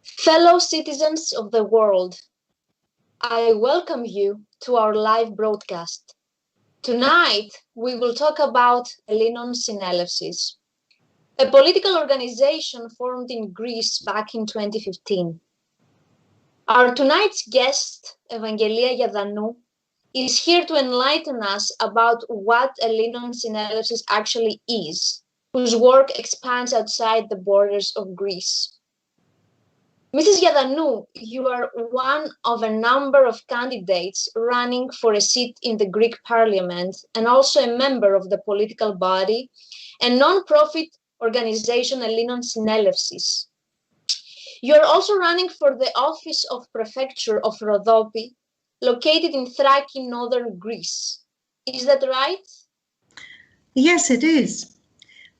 Fellow citizens of the world, I welcome you to our live broadcast. Tonight, we will talk about Ellinon Syneleysis, a political organization formed in Greece back in 2015. Our tonight's guest, Evangelia Giadanou, is here to enlighten us about what Ellinon Syneleysis actually is, whose work expands outside the borders of Greece. Mrs. Giadanou, you are one of a number of candidates running for a seat in the Greek parliament and also a member of the political body and non-profit organization Ellinon Syneleysis. You are also running for the office of Prefecture of Rhodope, located in Thrace, northern Greece. Is that right? Yes, it is.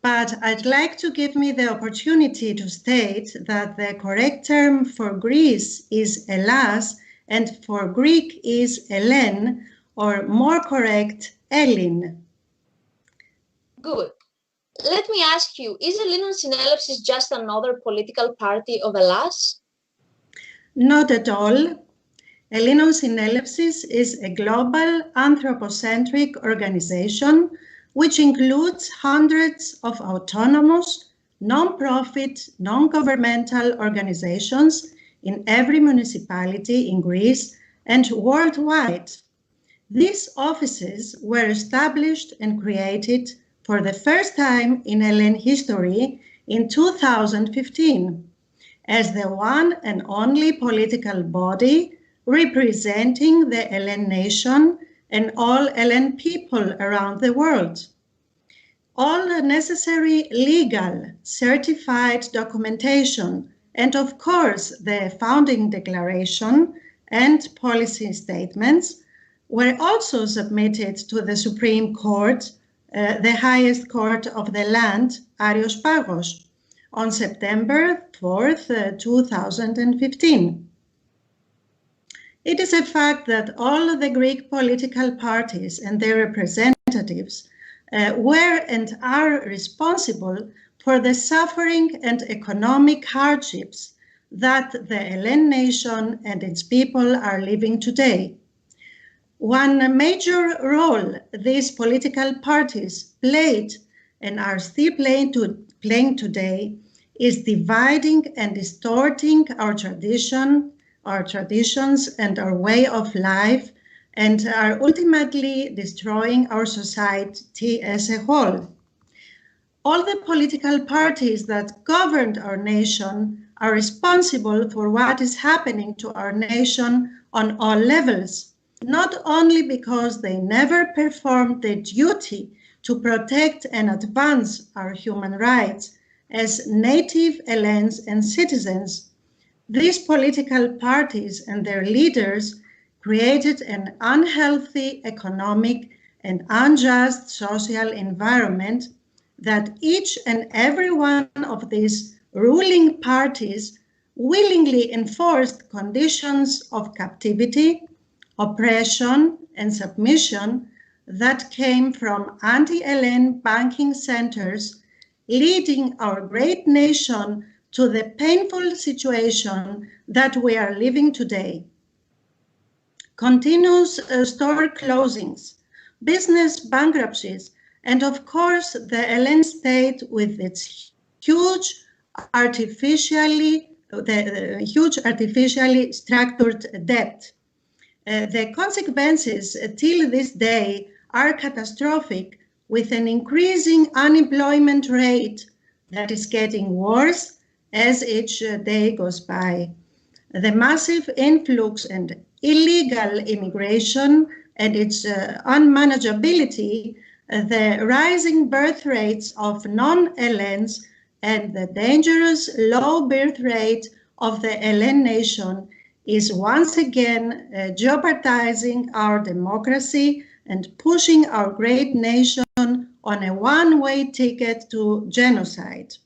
But I'd like to give me the opportunity to state that the correct term for Greece is Hellas and for Greek is Hellen, or more correct, Ellin. Good. Let me ask you, is Ellinon Syneleysis just another political party of Hellas? Not at all. Ellinon Syneleysis is a global anthropocentric organization which includes hundreds of autonomous, non-profit, non-governmental organizations in every municipality in Greece and worldwide. These offices were established and created for the first time in Hellenic history in 2015 as the one and only political body representing the Hellenic nation and all Hellenic people around the world. All necessary legal, certified documentation, and of course the founding declaration and policy statements were also submitted to the Supreme Court, the highest court of the land, Arios Pagos, on September 4th, 2015. It is a fact that all the Greek political parties and their representatives were and are responsible for the suffering and economic hardships that the Hellenic nation and its people are living today. One major role these political parties played and are still playing today is dividing and distorting our traditions and our way of life, and are ultimately destroying our society as a whole. All the political parties that governed our nation are responsible for what is happening to our nation on all levels, not only because they never performed their duty to protect and advance our human rights as native Hellenes and citizens. These political parties and their leaders created an unhealthy economic and unjust social environment that each and every one of these ruling parties willingly enforced conditions of captivity, oppression, and submission that came from anti-Hellenic banking centers, leading our great nation to the painful situation that we are living today. Continuous store closings, business bankruptcies, and of course the Hellenic state with its huge artificially structured debt. The consequences till this day are catastrophic, with an increasing unemployment rate that is getting worse as each day goes by. The massive influx and illegal immigration and its unmanageability, the rising birth rates of non-Hellenes, and the dangerous low birth rate of the Hellenic nation is once again jeopardizing our democracy and pushing our great nation on a one-way ticket to genocide.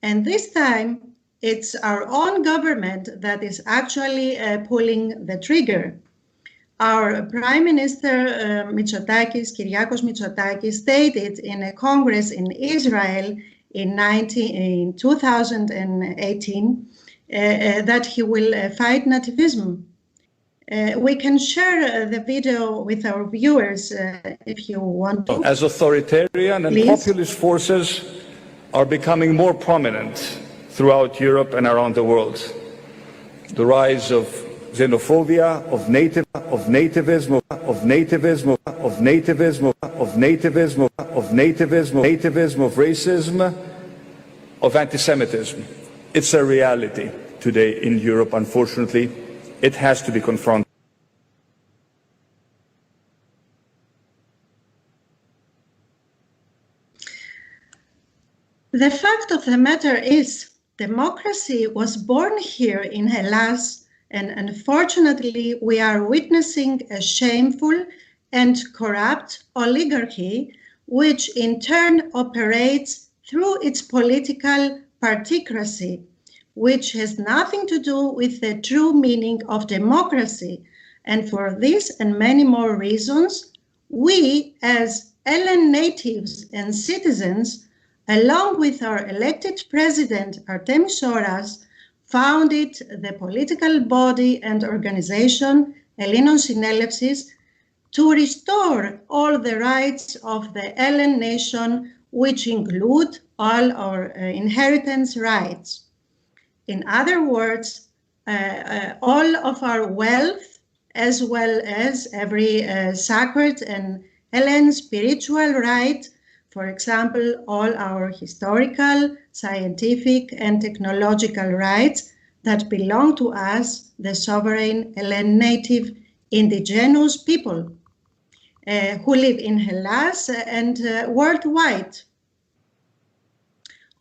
And this time, it's our own government that is actually pulling the trigger. Our Prime Minister Kyriakos Mitsotakis stated in a Congress in Israel in 2018 that he will fight nativism. We can share the video with our viewers if you want to. As authoritarian and populist forces are becoming more prominent throughout Europe and around the world, the rise of xenophobia, of nativism, of racism, of anti-Semitism. It's a reality today in Europe, unfortunately. It has to be confronted. The fact of the matter is, democracy was born here in Hellas, and unfortunately we are witnessing a shameful and corrupt oligarchy, which in turn operates through its political particracy, which has nothing to do with the true meaning of democracy. And for this and many more reasons, we as Hellen natives and citizens, along with our elected president, Artemis Soras, founded the political body and organization, Ellinon Syneleysis, to restore all the rights of the Hellen nation, which include all our inheritance rights. In other words, all of our wealth, as well as every sacred and Hellen spiritual right, for example, all our historical, scientific, and technological rights that belong to us, the sovereign Hellen native indigenous people who live in Hellas and worldwide.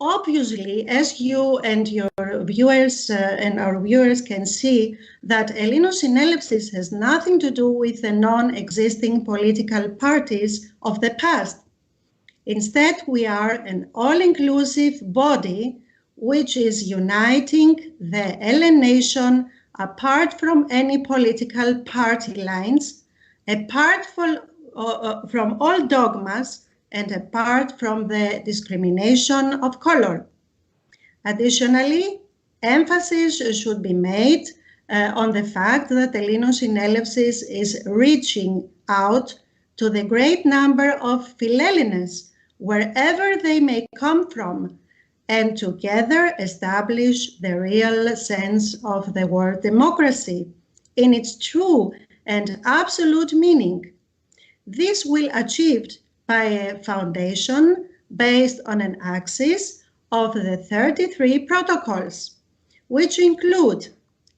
Obviously, as you and your viewers and our viewers can see, that Ellinon Syneleysis has nothing to do with the non-existing political parties of the past. Instead, we are an all-inclusive body which is uniting the Hellen nation apart from any political party lines, apart from all dogmas, and apart from the discrimination of color. Additionally, emphasis should be made on the fact that Ellinon Syneleysis is reaching out to the great number of Philhellenes, wherever they may come from, and together establish the real sense of the word democracy in its true and absolute meaning. This will achieved by a foundation based on an axis of the 33 protocols, which include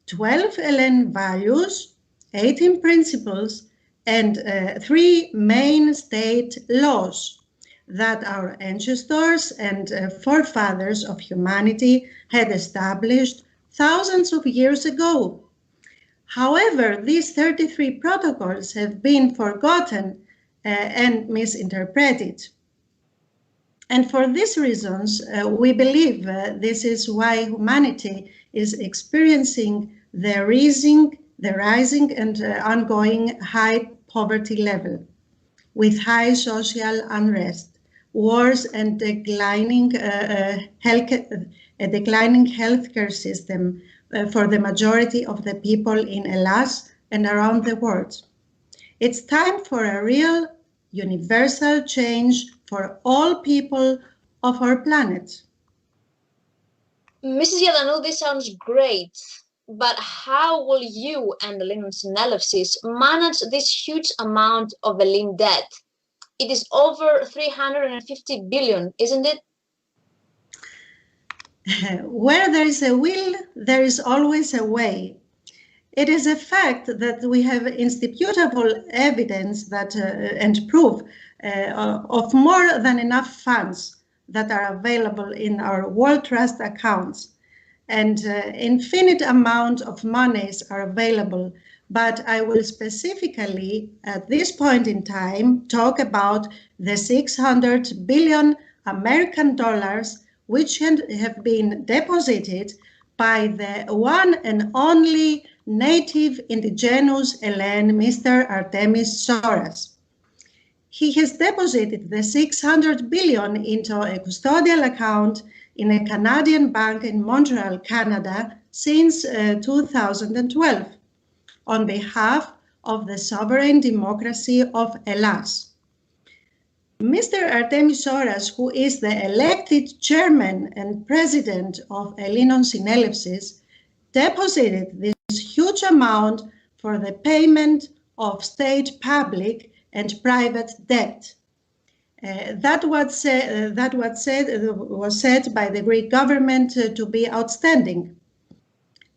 12 Hellen values, 18 principles, and 3 main state laws that our ancestors and forefathers of humanity had established thousands of years ago. However, these 33 protocols have been forgotten and misinterpreted. And for these reasons, we believe this is why humanity is experiencing the rising and ongoing high poverty level, with high social unrest, wars, and declining healthcare system for the majority of the people in Hellas and around the world. It's time for a real universal change for all people of our planet. Mrs. Giadanou, this sounds great, but how will you and Ellinon Syneleysis manage this huge amount of Hellen debt? It is over 350 billion, isn't it? Where there is a will, there is always a way. It is a fact that we have indisputable evidence that and proof of more than enough funds that are available in our World Trust accounts, and infinite amount of monies are available. But I will specifically, at this point in time, talk about the 600 billion American dollars which have been deposited by the one and only native indigenous Hellen, Mr. Artemis Soras. he has deposited the 600 billion into a custodial account in a Canadian bank in Montreal, Canada, since 2012, on behalf of the sovereign democracy of Hellas. Mr. Artemis Soras, who is the elected chairman and president of Ellinon Syneleysis, deposited this huge amount for the payment of state public and private debt. That was said by the Greek government to be outstanding.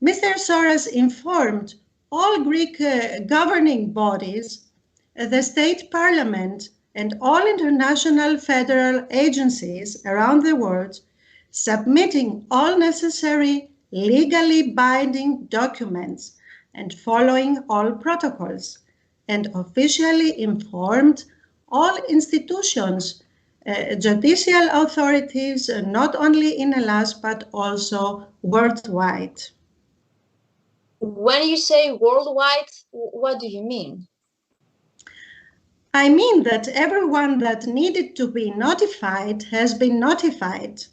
Mr. Soras informed all Greek governing bodies, the state parliament, and all international federal agencies around the world, submitting all necessary legally binding documents and following all protocols, and officially informed all institutions, judicial authorities, not only in Hellas, but also worldwide. When you say worldwide, what do you mean? I mean that everyone that needed to be notified has been notified.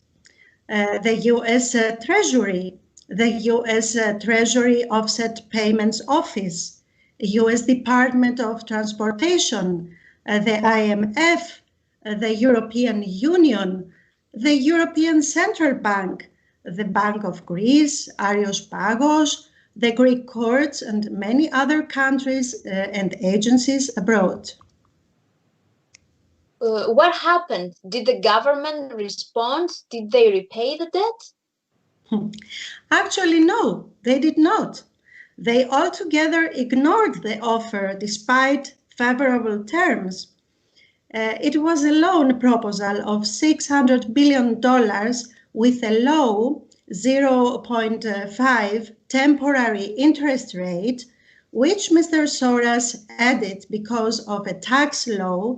The U.S. Treasury, the U.S. Treasury Offset Payments Office, U.S. Department of Transportation, the IMF, the European Union, the European Central Bank, the Bank of Greece, Areospagos, the Greek courts, and many other countries and agencies abroad. What happened? Did the government respond? Did they repay the debt? Actually, no, they did not. They altogether ignored the offer despite favorable terms. It was a loan proposal of $600 billion with a low 0.5 temporary interest rate, which Mr. Soras added because of a tax law.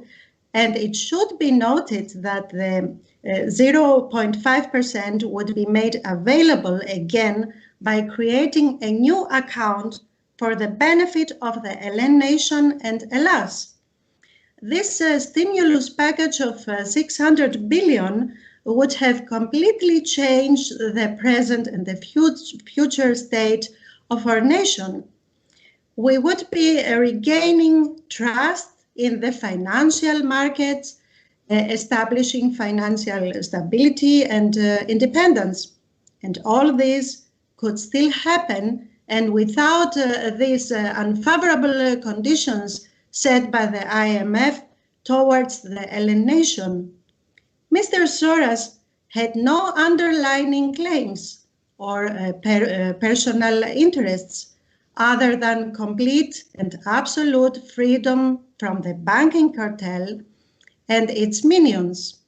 And it should be noted that the 0.5% would be made available again by creating a new account for the benefit of the Hellene nation and Hellas. This stimulus package of 600 billion would have completely changed the present and the future state of our nation. We would be regaining trust in the financial markets, establishing financial stability and independence. And all this could still happen, and without these unfavorable conditions set by the IMF towards the Hellene nation. Mr. Soras had no underlying claims or personal interests other than complete and absolute freedom from the banking cartel and its minions.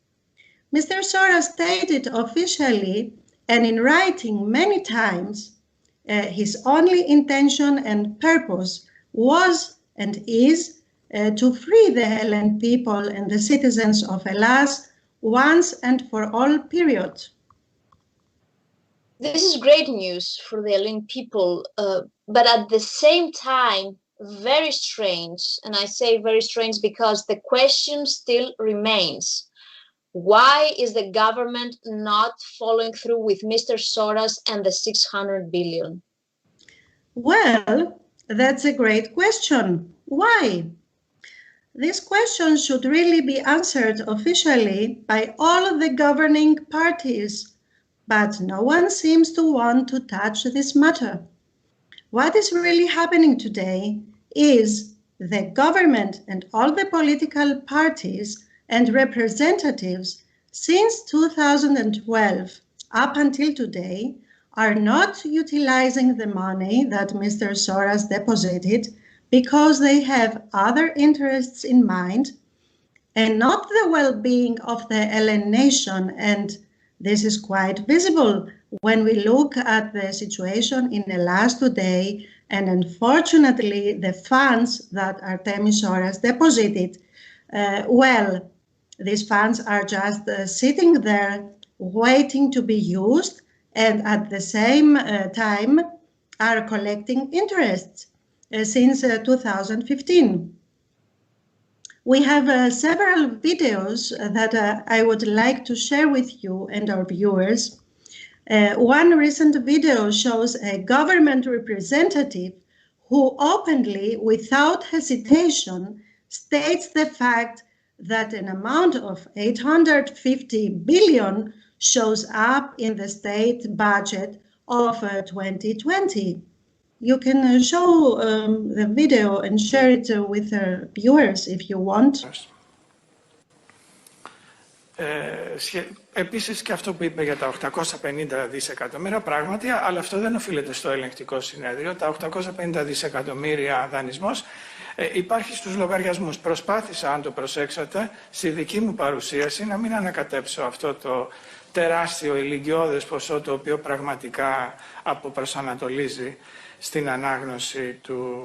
Mr. Soras stated officially and in writing many times his only intention and purpose was and is to free the Hellene people and the citizens of Hellas once and for all period. This is great news for the Hellene people, but at the same time, very strange. And I say very strange because the question still remains. Why is the government not following through with Mr. Soras and the 600 billion? Well, that's a great question. Why? This question should really be answered officially by all of the governing parties, but no one seems to want to touch this matter. What is really happening today is the government and all the political parties and representatives since 2012 up until today are not utilizing the money that Mr. Soras deposited because they have other interests in mind and not the well-being of the Hellene nation. And this is quite visible when we look at the situation in Hellas today, and unfortunately the funds that Artemis Soras deposited, well, these funds are just sitting there waiting to be used, and at the same time are collecting interests since 2015. We have several videos that I would like to share with you and our viewers. One recent video shows a government representative who openly, without hesitation, states the fact that an amount of 850 billion shows up in the state budget of 2020. You can show the video and share it with our viewers if you want. Επίσης και αυτό που είπε για τα 850 δισεκατομμύρια πράγματι, αλλά αυτό δεν οφείλεται στο ελεγκτικό συνέδριο. Τα 850 δισεκατομμύρια δανεισμός υπάρχει στους λογαριασμούς. Προσπάθησα, αν το προσέξατε, στη δική μου παρουσίαση να μην ανακατέψω αυτό το τεράστιο ηλικιώδες ποσό το οποίο πραγματικά αποπροσανατολίζει στην ανάγνωση του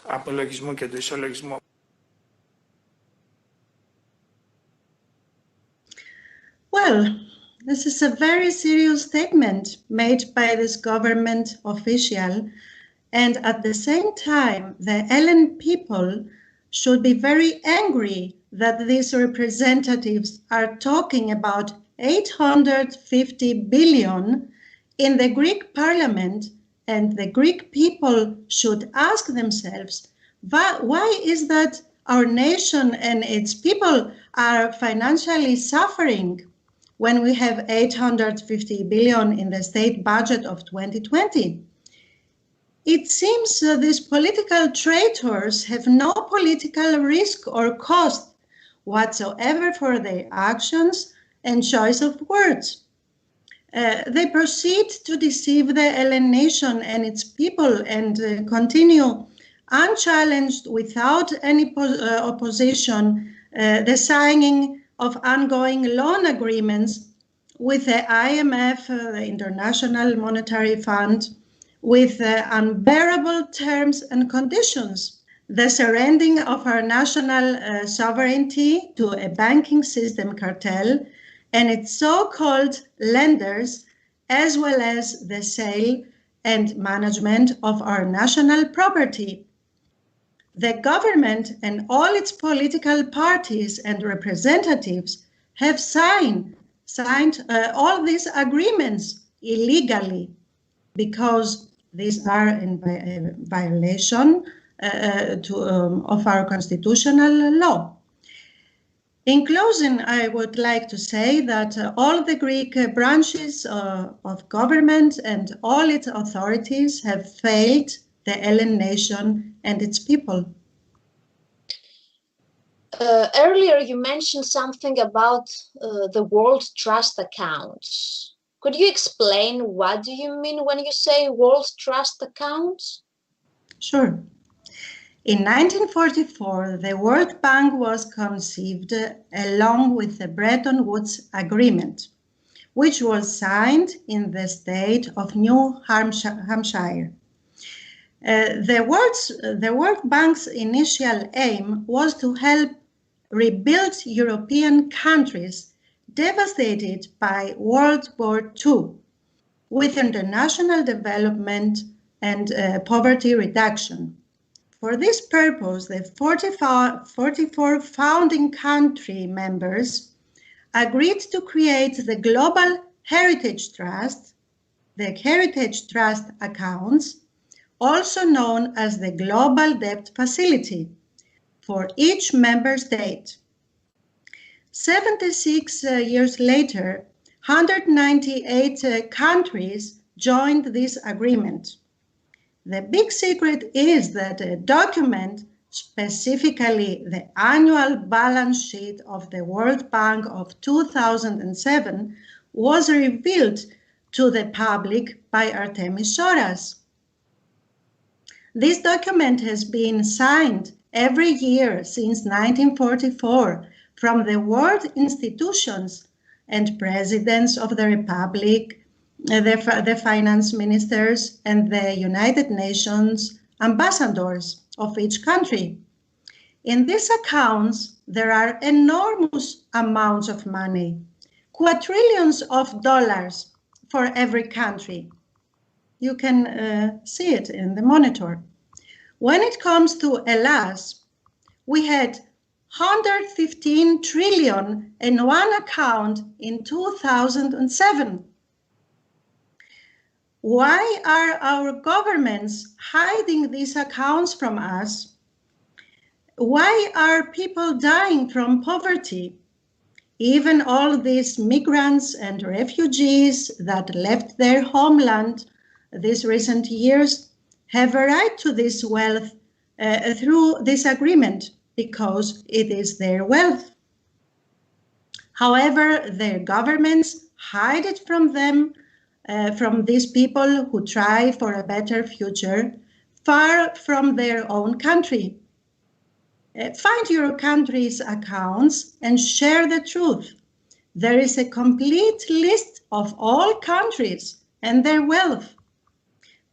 απολογισμού και του ισολογισμού. Well, this is a very serious statement made by this government official, and at the same time, the Hellen people should be very angry that these representatives are talking about 850 billion in the Greek parliament, and the Greek people should ask themselves, why is that our nation and its people are financially suffering when we have 850 billion in the state budget of 2020. It seems these political traitors have no political risk or cost whatsoever for their actions and choice of words. They proceed to deceive the Hellen nation and its people and continue unchallenged without any opposition the signing of ongoing loan agreements with the IMF, the International Monetary Fund, with unbearable terms and conditions, the surrendering of our national sovereignty to a banking system cartel and its so-called lenders, as well as the sale and management of our national property. The government and all its political parties and representatives have signed all these agreements illegally because these are in violation of our constitutional law. In closing, I would like to say that all the Greek branches of government and all its authorities have failed the Hellen nation and its people. Earlier you mentioned something about the World Trust accounts. Could you explain what do you mean when you say World Trust accounts? Sure. In 1944, the World Bank was conceived along with the Bretton Woods Agreement, which was signed in the state of New Hampshire. The World Bank's initial aim was to help rebuild European countries devastated by World War II with international development and poverty reduction. For this purpose, the 44 founding country members agreed to create the Global Heritage Trust, the Heritage Trust accounts, also known as the Global Debt Facility, for each member state. 76 years later, 198 countries joined this agreement. The big secret is that a document, specifically the annual balance sheet of the World Bank of 2007, was revealed to the public by Artemis Soras. This document has been signed every year since 1944 from the world institutions and presidents of the Republic, the finance ministers, and the United Nations ambassadors of each country. In these accounts, there are enormous amounts of money, quadrillions of dollars for every country. You can see it in the monitor. When it comes to Hellas, we had 115 trillion in one account in 2007. Why are our governments hiding these accounts from us? Why are people dying from poverty? Even all these migrants and refugees that left their homeland these recent years have a right to this wealth through this agreement because it is their wealth. However, their governments hide it from them, from these people who try for a better future far from their own country. Find your country's accounts and share the truth. There is a complete list of all countries and their wealth.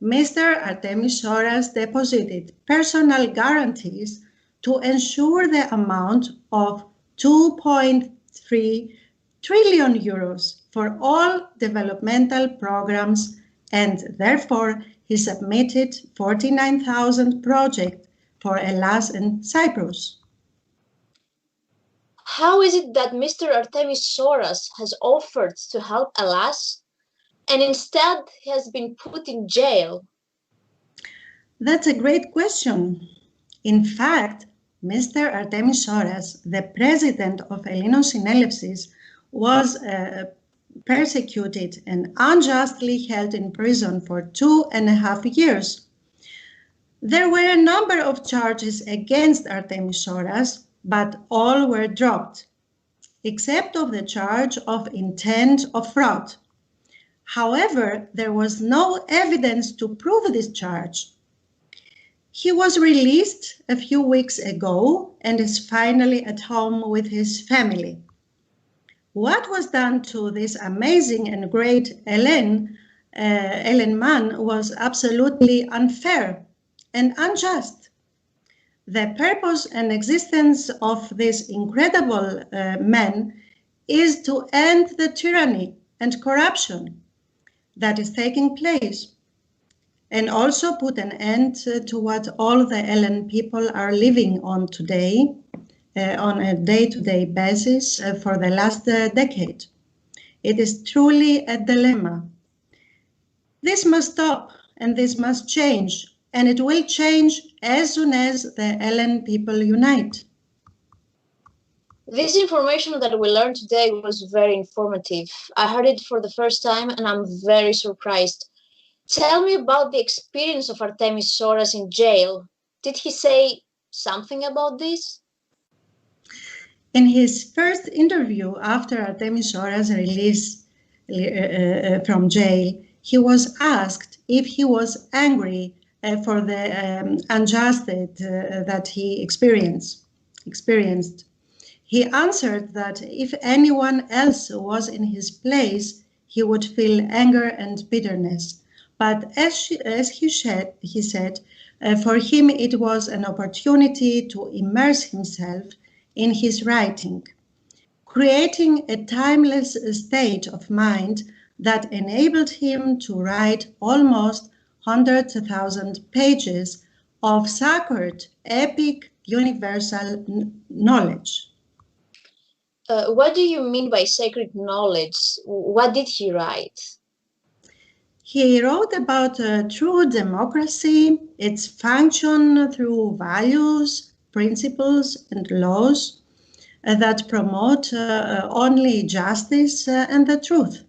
Mr. Artemis Soras deposited personal guarantees to ensure the amount of 2.3 trillion euros for all developmental programs, and therefore he submitted 49,000 projects for Hellas and Cyprus. How is it that Mr. Artemis Soras has offered to help Hellas and instead he has been put in jail? That's a great question. In fact, Mr. Artemis Soras, the president of Ellinon Syneleysis, was persecuted and unjustly held in prison for 2.5 years. There were a number of charges against Artemis Soras, but all were dropped, except of the charge of intent of fraud. However, there was no evidence to prove this charge. He was released a few weeks ago and is finally at home with his family. What was done to this amazing and great Ellen man was absolutely unfair and unjust. The purpose and existence of this incredible man is to end the tyranny and corruption that is taking place, and also put an end to what all the Ellen people are living on today, on a day-to-day basis for the last decade. It is truly a dilemma. This must stop and this must change, and it will change as soon as the Ellen people unite. This information that we learned today was very informative. I heard it for the first time and I'm very surprised. Tell me about the experience of Artemis Soras in jail. Did he say something about this? In his first interview after Artemis Soras' release from jail, he was asked if he was angry for the injustice that he experienced. He answered that if anyone else was in his place, he would feel anger and bitterness. But as he said, for him it was an opportunity to immerse himself in his writing, creating a timeless state of mind that enabled him to write almost 100,000 pages of sacred, epic, universal knowledge. What do you mean by sacred knowledge? What did he write? He wrote about true democracy, its function through values, principles, and laws that promote only justice and the truth.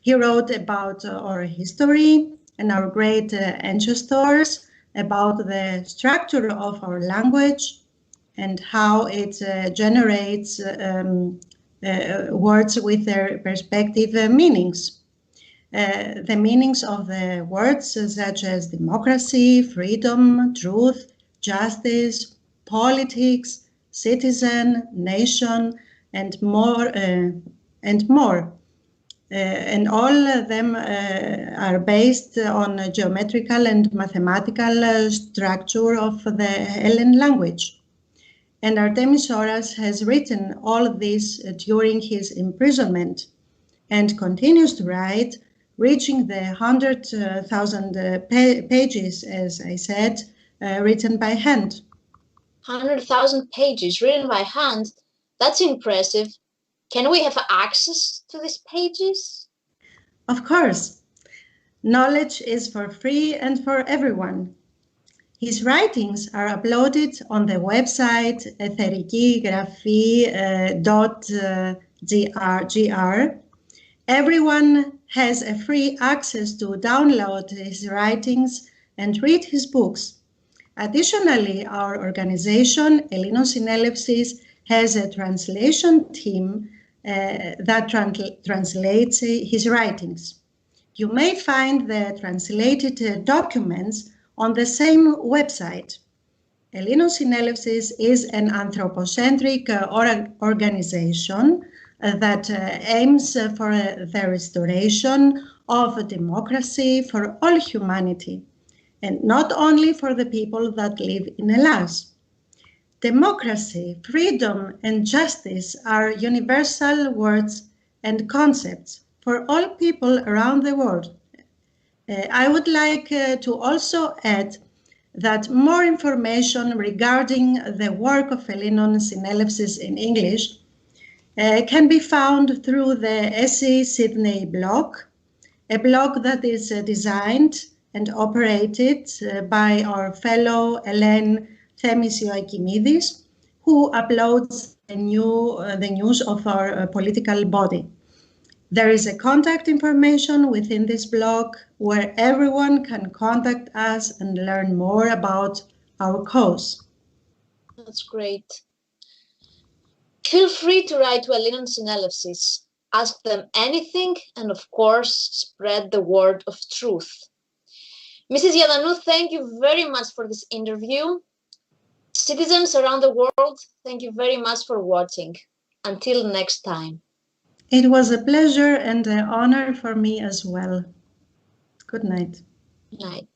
He wrote about our history and our great ancestors, about the structure of our language and how it generates words with their respective meanings. The meanings of the words such as democracy, freedom, truth, justice, politics, citizen, nation, and more. And all of them are based on a geometrical and mathematical structure of the Hellen language. And Artemis Soras has written all of this during his imprisonment and continues to write, reaching the 100,000 pages, as I said, written by hand. 100,000 pages written by hand. That's impressive. Can we have access to these pages? Of course. Knowledge is for free and for everyone. His writings are uploaded on the website etherikigraphy.gr. Everyone has a free access to download his writings and read his books. Additionally, our organization, Ellinon Syneleysis, has a translation team that translates his writings. You may find the translated documents on the same website. Ellinon Syneleysis is an anthropocentric organization that aims for the restoration of democracy for all humanity, and not only for the people that live in Hellas. Democracy, freedom, and justice are universal words and concepts for all people around the world. I would like to also add that more information regarding the work of Ellinon Syneleysis in English can be found through the E.SY Sydney blog, a blog that is designed and operated by our fellow Ellen Themisiou-Akimidis, who uploads the news of our political body. There is a contact information within this blog where everyone can contact us and learn more about our cause. That's great. Feel free to write to Ellinon Syneleysis, ask them anything, and of course, spread the word of truth. Mrs. Giadanou, thank you very much for this interview. Citizens around the world, thank you very much for watching. Until next time. It was a pleasure and an honor for me as well. Good night. Good night.